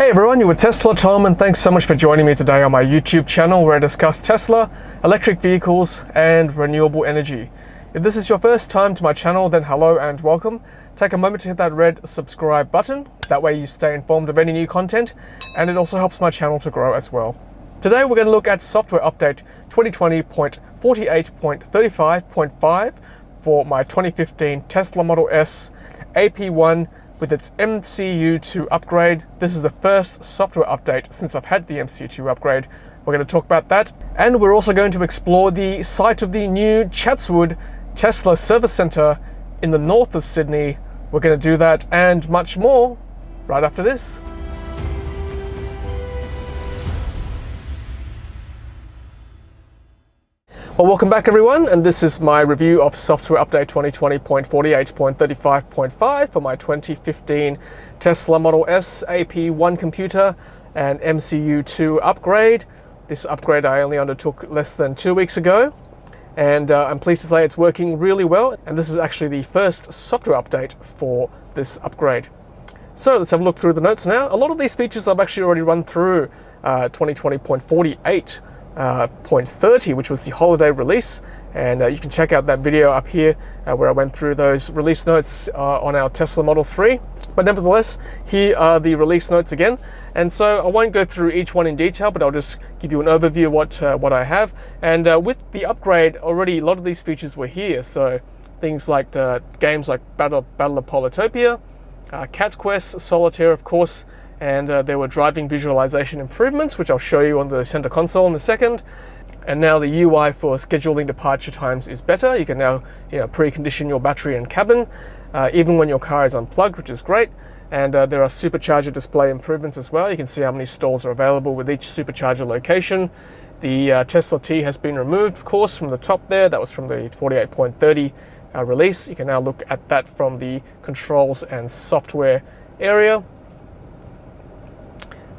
Hey everyone, you're with Tesla Tom, and thanks so much for joining me today on my YouTube channel where I discuss Tesla, electric vehicles and renewable energy. If this is your first time to my channel, then hello and welcome. Take a moment to hit that red subscribe button. That way you stay informed of any new content, and it also helps my channel to grow as well. Today we're going to look at software update 2020.48.35.5 for my 2015 Tesla Model S AP1 with its MCU2 upgrade. This is the first software update since I've had the MCU2 upgrade. We're going to talk about that, and we're also going to explore the site of the new Chatswood Tesla Service Centre in the north of Sydney. We're going to do that and much more right after this. Well, welcome back everyone, and this is my review of software update 2020.48.35.5 for my 2015 Tesla Model S AP1 computer and MCU2 upgrade. This upgrade I only undertook less than 2 weeks ago, and I'm pleased to say it's working really well, and this is actually the first software update for this upgrade. So let's have a look through the notes now. A lot of these features I've actually already run through 2020.48.30, which was the holiday release, and you can check out that video up here where I went through those release notes on our Tesla Model 3. But nevertheless, here are the release notes again, and so I won't go through each one in detail, but I'll just give you an overview of what I have. And with the upgrade, already a lot of these features were here, so things like the games like Battle of Polytopia, Cat Quest, Solitaire of course, and there were driving visualization improvements, which I'll show you on the center console in a second. And now the UI for scheduling departure times is better. You can now precondition your battery and cabin, even when your car is unplugged, which is great. And there are supercharger display improvements as well. You can see how many stalls are available with each supercharger location. The Tesla T has been removed, of course, from the top there. That was from the 48.30 release. You can now look at that from the controls and software area.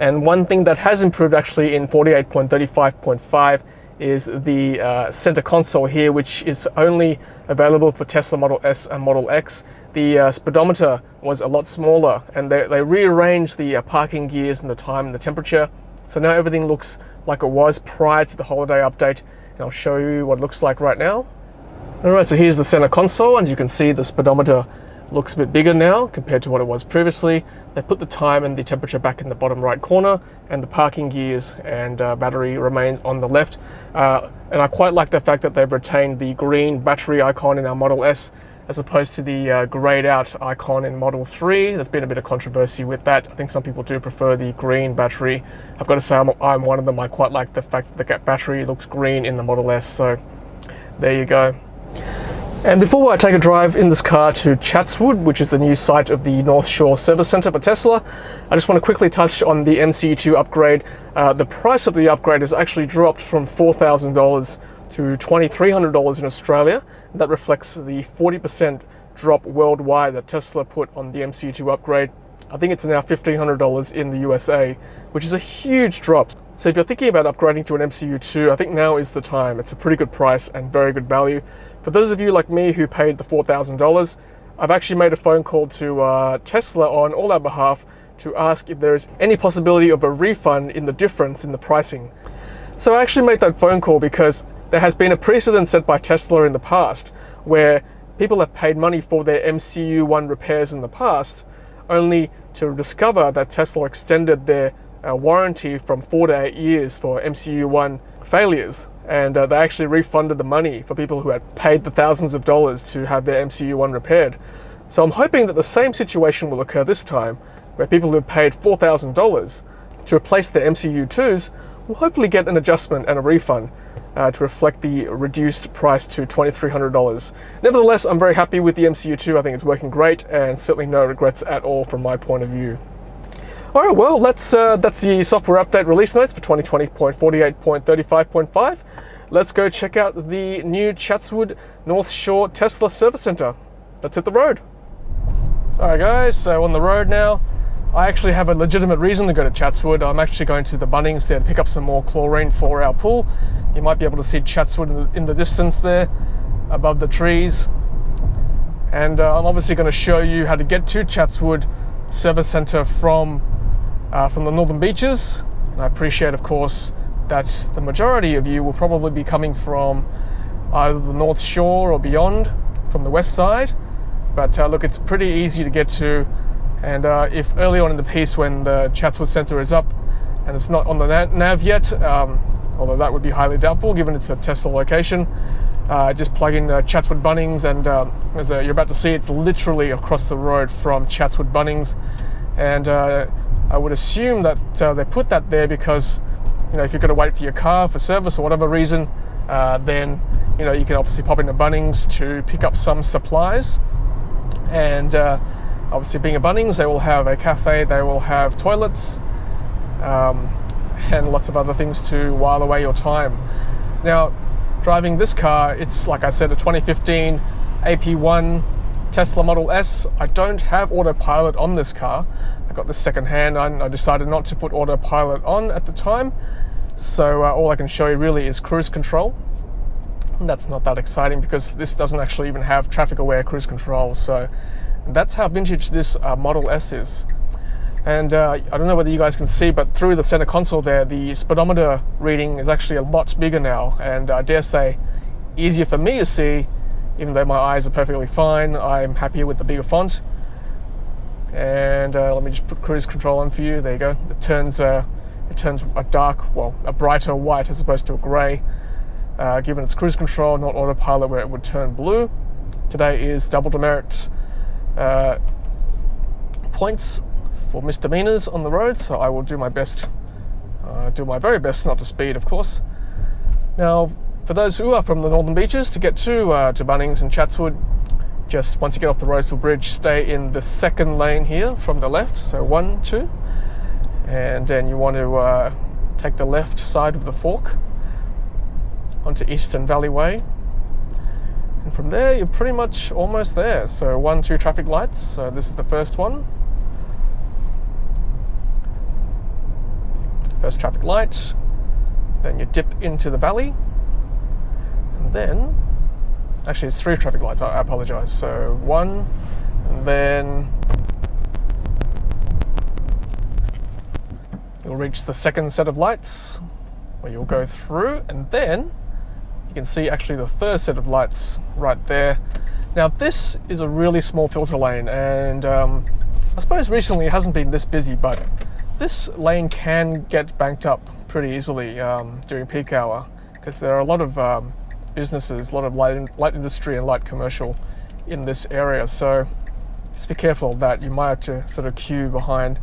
And one thing that has improved actually in 48.35.5 is the center console here, which is only available for Tesla Model S and Model X. The speedometer was a lot smaller, and they rearranged the parking gears and the time and the temperature. So now everything looks like it was prior to the holiday update, and I'll show you what it looks like right now. Alright, so here's the center console, and you can see the speedometer looks a bit bigger now compared to what it was previously. They put the time and the temperature back in the bottom right corner, and the parking gears and battery remains on the left. And I quite like the fact that they've retained the green battery icon in our Model S as opposed to the grayed out icon in Model 3. There's been a bit of controversy with that. I think some people do prefer the green battery. I've got to say I'm one of them. I quite like the fact that the battery looks green in the Model S, so there you go. And before I take a drive in this car to Chatswood, which is the new site of the North Shore Service Centre for Tesla, I just want to quickly touch on the MCU2 upgrade. The price of the upgrade has actually dropped from $4,000 to $2,300 in Australia. That reflects the 40% drop worldwide that Tesla put on the MCU2 upgrade. I think it's now $1,500 in the USA, which is a huge drop. So if you're thinking about upgrading to an MCU2, I think now is the time. It's a pretty good price and very good value. For those of you like me who paid the $4,000, I've actually made a phone call to Tesla on all our behalf to ask if there is any possibility of a refund in the difference in the pricing. So I actually made that phone call because there has been a precedent set by Tesla in the past where people have paid money for their MCU1 repairs in the past, only to discover that Tesla extended their warranty from 4 to 8 years for MCU1 failures. And they actually refunded the money for people who had paid the thousands of dollars to have their MCU1 repaired. So I'm hoping that the same situation will occur this time, where people who have paid $4,000 to replace their MCU2s will hopefully get an adjustment and a refund to reflect the reduced price to $2,300. Nevertheless, I'm very happy with the MCU2. I think it's working great, and certainly no regrets at all from my point of view. All right, well, that's the software update release notes for 2020.48.35.5. Let's go check out the new Chatswood North Shore Tesla Service Centre. Let's hit the road. All right, guys, so on the road now. I actually have a legitimate reason to go to Chatswood. I'm actually going to the Bunnings there to pick up some more chlorine for our pool. You might be able to see Chatswood in the distance there above the trees. And I'm obviously going to show you how to get to Chatswood Service Centre from from the Northern Beaches. And I appreciate, of course, that the majority of you will probably be coming from either the North Shore or beyond, from the west side. But look, it's pretty easy to get to. And if early on in the piece when the Chatswood Centre is up and it's not on the nav yet, although that would be highly doubtful given it's a Tesla location, just plug in Chatswood Bunnings, and as you're about to see, it's literally across the road from Chatswood Bunnings. And I would assume that they put that there because, you know, if you've got to wait for your car for service or whatever reason, then, you know, you can obviously pop into Bunnings to pick up some supplies. And obviously, being a Bunnings, they will have a cafe, they will have toilets, and lots of other things to while away your time. Now, driving this car, it's, like I said, a 2015 AP1 Tesla Model S. I don't have autopilot on this car. I got this second hand. I decided not to put autopilot on at the time. So all I can show you really is cruise control. And that's not that exciting because this doesn't actually even have traffic aware cruise control. So that's how vintage this Model S is. And I don't know whether you guys can see, but through the center console there, the speedometer reading is actually a lot bigger now, and I dare say easier for me to see, even though my eyes are perfectly fine. I'm happier with the bigger font. And let me just put cruise control on for you. There you go. It turns a brighter white as opposed to a grey, given it's cruise control, not autopilot where it would turn blue. Today is double demerit points for misdemeanors on the road, so I will do my best, do my very best not to speed, of course. Now, for those who are from the Northern Beaches, to get to Bunnings and Chatswood, just once you get off the Roseville Bridge, stay in the second lane here from the left, so 1, 2, and then you want to take the left side of the fork onto Eastern Valley Way, and from there you're pretty much almost there. So 1, 2 traffic lights, so this is the first one. First traffic light, then you dip into the valley, and then, actually it's 3 traffic lights, I apologise. So 1, and then you'll reach the second set of lights where you'll go through, and then you can see actually the third set of lights right there. Now this is a really small filter lane, and I suppose recently it hasn't been this busy, but this lane can get banked up pretty easily during peak hour, because there are a lot of businesses, a lot of light industry and light commercial in this area. So just be careful of that. You might have to sort of queue behind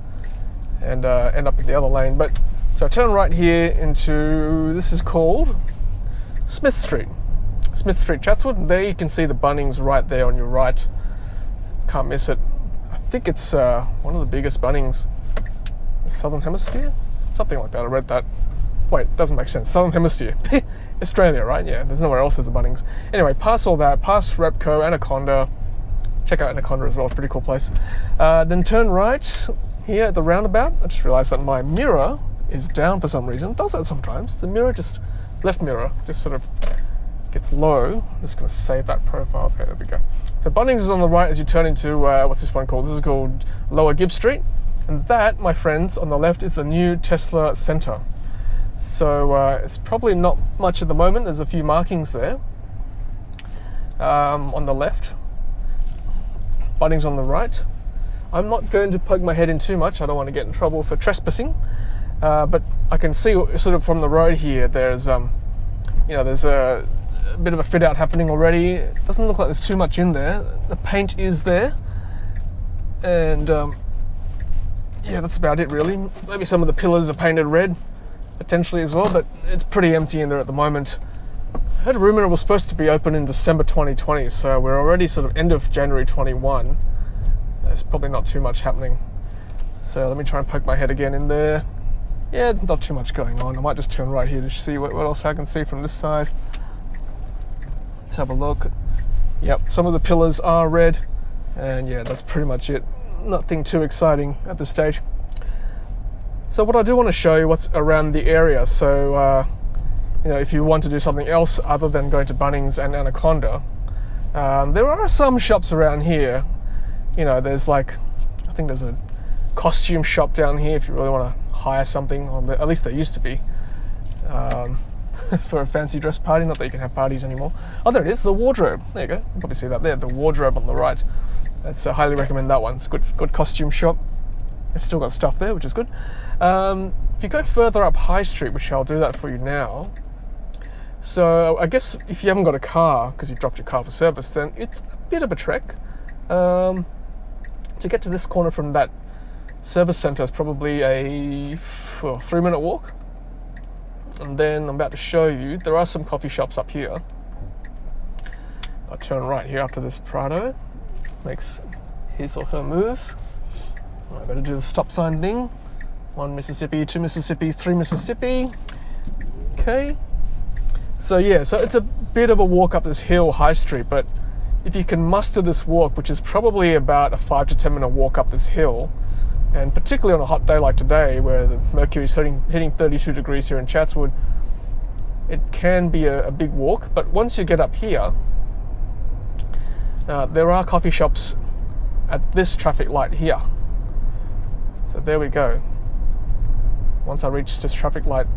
and end up in the other lane. But so turn right here into, this is called Smith Street, Chatswood. And there you can see the Bunnings right there on your right. Can't miss it. I think it's one of the biggest Bunnings in the Southern Hemisphere, something like that. I read that. Wait, it doesn't make sense. Southern Hemisphere, Australia, right? Yeah, there's nowhere else there's a Bunnings. Anyway, past all that, past Repco, Anaconda. Check out Anaconda as well, it's a pretty cool place. Then turn right here at the roundabout. I just realized that my mirror is down for some reason. It does that sometimes. The mirror left mirror just sort of gets low. I'm just going to save that profile. Okay, there we go. So Bunnings is on the right as you turn into, what's this one called? This is called Lower Gibb Street. And that, my friends, on the left is the new Tesla Centre. So it's probably not much at the moment. There's a few markings there on the left. Bunnings on the right. I'm not going to poke my head in too much. I don't want to get in trouble for trespassing. But I can see sort of from the road here, there's there's a bit of a fit out happening already. It doesn't look like there's too much in there. The paint is there, and yeah, that's about it really. Maybe some of the pillars are painted red, potentially as well, but it's pretty empty in there at the moment. I heard a rumour it was supposed to be open in December 2020, so we're already sort of end of January 21. There's probably not too much happening. So let me try and poke my head again in there. Yeah, there's not too much going on. I might just turn right here to see what else I can see from this side. Let's have a look. Yep, some of the pillars are red, and yeah, that's pretty much it. Nothing too exciting at this stage. So what I do want to show you what's around the area. So if you want to do something else other than going to Bunnings and Anaconda, there are some shops around here. There's like, I think there's a costume shop down here if you really want to hire something, or at least there used to be, for a fancy dress party. Not that you can have parties anymore. Oh, there it is, the wardrobe. There you go. You can probably see that there, the wardrobe on the right. That's I highly recommend that one. It's a good costume shop. They've still got stuff there, which is good. If you go further up High Street, which I'll do that for you now. So I guess if you haven't got a car because you dropped your car for service, then it's a bit of a trek. To get to this corner from that service centre is probably a 3-minute walk. And then I'm about to show you, there are some coffee shops up here. I'll turn right here after this Prado makes his or her move. I better do the stop sign thing. 1 Mississippi, 2 Mississippi, 3 Mississippi. Okay. So yeah, so it's a bit of a walk up this hill, High Street, but if you can muster this walk, which is probably about a 5 to 10 minute walk up this hill, and particularly on a hot day like today, where the mercury is hitting 32 degrees here in Chatswood, it can be a big walk. But once you get up here, there are coffee shops at this traffic light here. So there we go. Once I reach this traffic light,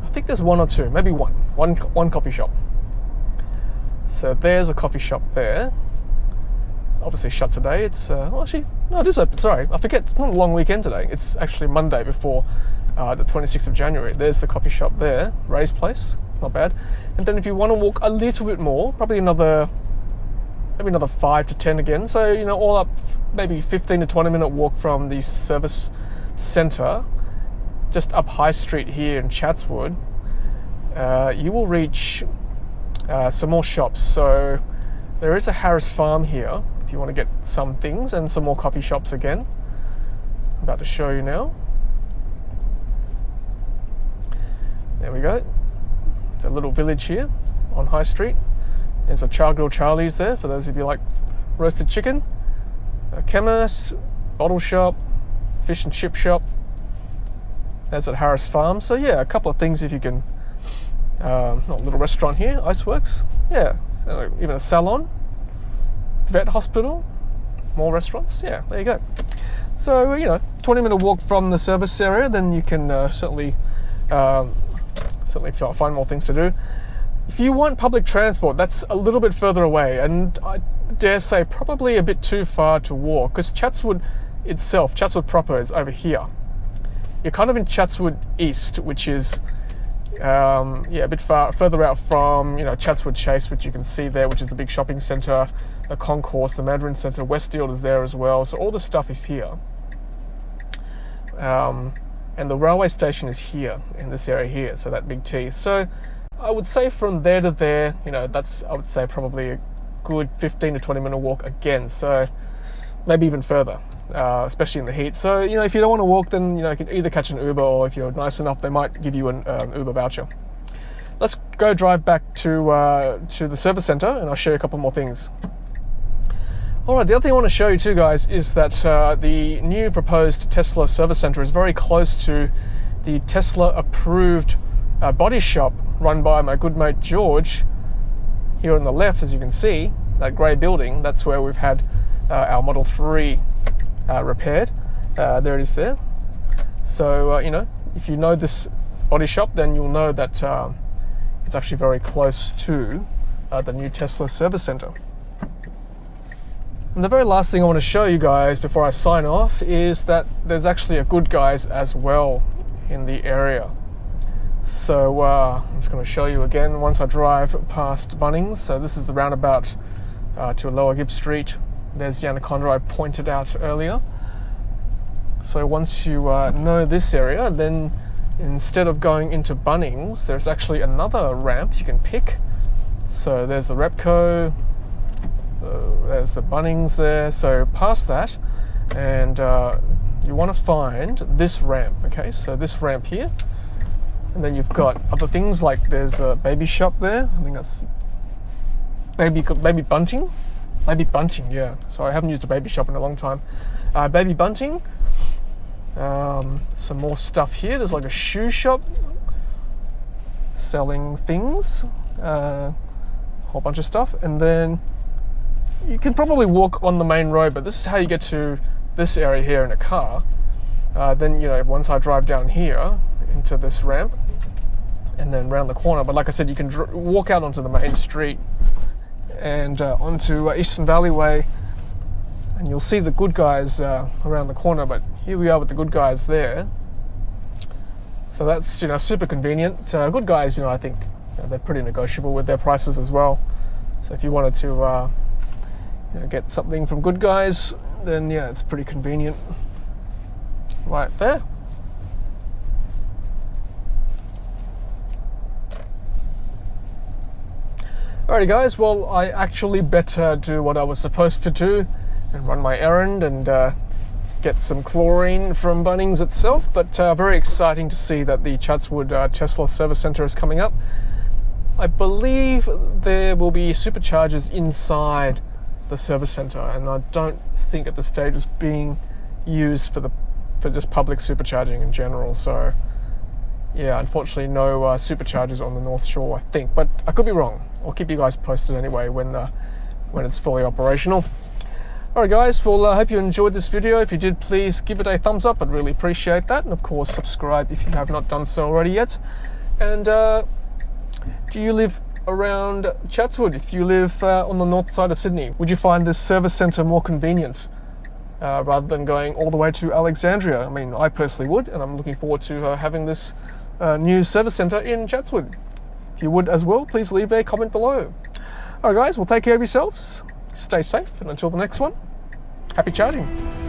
I think there's one or two, maybe one coffee shop. So there's a coffee shop there. Obviously shut today. It's well, actually, no, it is open. Sorry, I forget. It's not a long weekend today. It's actually Monday before the 26th of January. There's the coffee shop there, Ray's Place. Not bad. And then if you want to walk a little bit more, probably maybe another 5 to 10 again. So all up, maybe 15 to 20 minute walk from the service centre, just up High Street here in Chatswood. You will reach some more shops. So there is a Harris Farm here if you want to get some things, and some more coffee shops again. I'm about to show you now. There we go. It's a little village here on High Street. There's a Char Grill Charlie's there for those of you like roasted chicken. A chemist, bottle shop, fish and chip shop. That's at Harris Farm. So yeah, a couple of things if you can. A little restaurant here, Iceworks. Yeah, so even a salon, vet hospital, more restaurants. Yeah, there you go. So 20-minute walk from the service area, then you can certainly find more things to do. If you want public transport, that's a little bit further away, and I dare say probably a bit too far to walk, because Chatswood itself, Chatswood proper, is over here. You're kind of in Chatswood East, which is a bit further out from Chatswood Chase, which you can see there, which is the big shopping centre, the concourse, the Mandarin Centre, Westfield is there as well. So all the stuff is here, and the railway station is here in this area here. So that big T. So I would say from there to there, that's, I would say, probably a good 15 to 20 minute walk again. So maybe even further. Especially in the heat. So if you don't want to walk, then you can either catch an Uber, or if you're nice enough, they might give you an Uber voucher. Let's go drive back to the service centre, and I'll show you a couple more things. All right, the other thing I want to show you too, guys, is that the new proposed Tesla service centre is very close to the Tesla approved body shop run by my good mate George. Here on the left, as you can see, that grey building, that's where we've had our Model 3 repaired. There it is there. So if you know this body shop, then you'll know that it's actually very close to the new Tesla service centre. And the very last thing I want to show you guys before I sign off is that there's actually a Good Guys as well in the area. So I'm just going to show you again once I drive past Bunnings. So this is the roundabout to Lower Gibb Street. There's the Anaconda I pointed out earlier. So once you know this area, then instead of going into Bunnings, there's actually another ramp you can pick. So there's the Repco, there's the Bunnings there. So past that, and you want to find this ramp. Okay, so this ramp here, and then you've got other things like there's a baby shop there. I think that's baby bunting. Baby bunting, yeah. So I haven't used a baby shop in a long time. Baby bunting. Some more stuff here. There's like a shoe shop selling things. A whole bunch of stuff. And then you can probably walk on the main road, but this is how you get to this area here in a car. then, you know, once I drive down here into this ramp and then round the corner, but like I said, you can walk out onto the main street and onto Eastern Valley Way, and you'll see the Good Guys around the corner, but here we are with the Good Guys there. So that's, you know, super convenient. Good Guys, you know, I think, you know, they're pretty negotiable with their prices as well. So if you wanted to you know, get something from Good Guys, then yeah, it's pretty convenient right there. Alrighty guys, well, I actually better do what I was supposed to do and run my errand and get some chlorine from Bunnings itself, but very exciting to see that the Chatswood Tesla Service Centre is coming up. I believe there will be superchargers inside the service centre, and I don't think at this stage it's being used for just public supercharging in general. So yeah, unfortunately no superchargers on the North Shore, I think, but I could be wrong. I'll keep you guys posted anyway when it's fully operational. Alright guys, well I hope you enjoyed this video. If you did, please give it a thumbs up, I'd really appreciate that, and of course subscribe if you have not done so already yet. And do you live around Chatswood? If you live on the north side of Sydney, would you find this service centre more convenient rather than going all the way to Alexandria? I mean, I personally would, and I'm looking forward to having this new service centre in Chatswood. If you would as well, please leave a comment below. Alright guys, well take care of yourselves, stay safe, and until the next one, happy charging.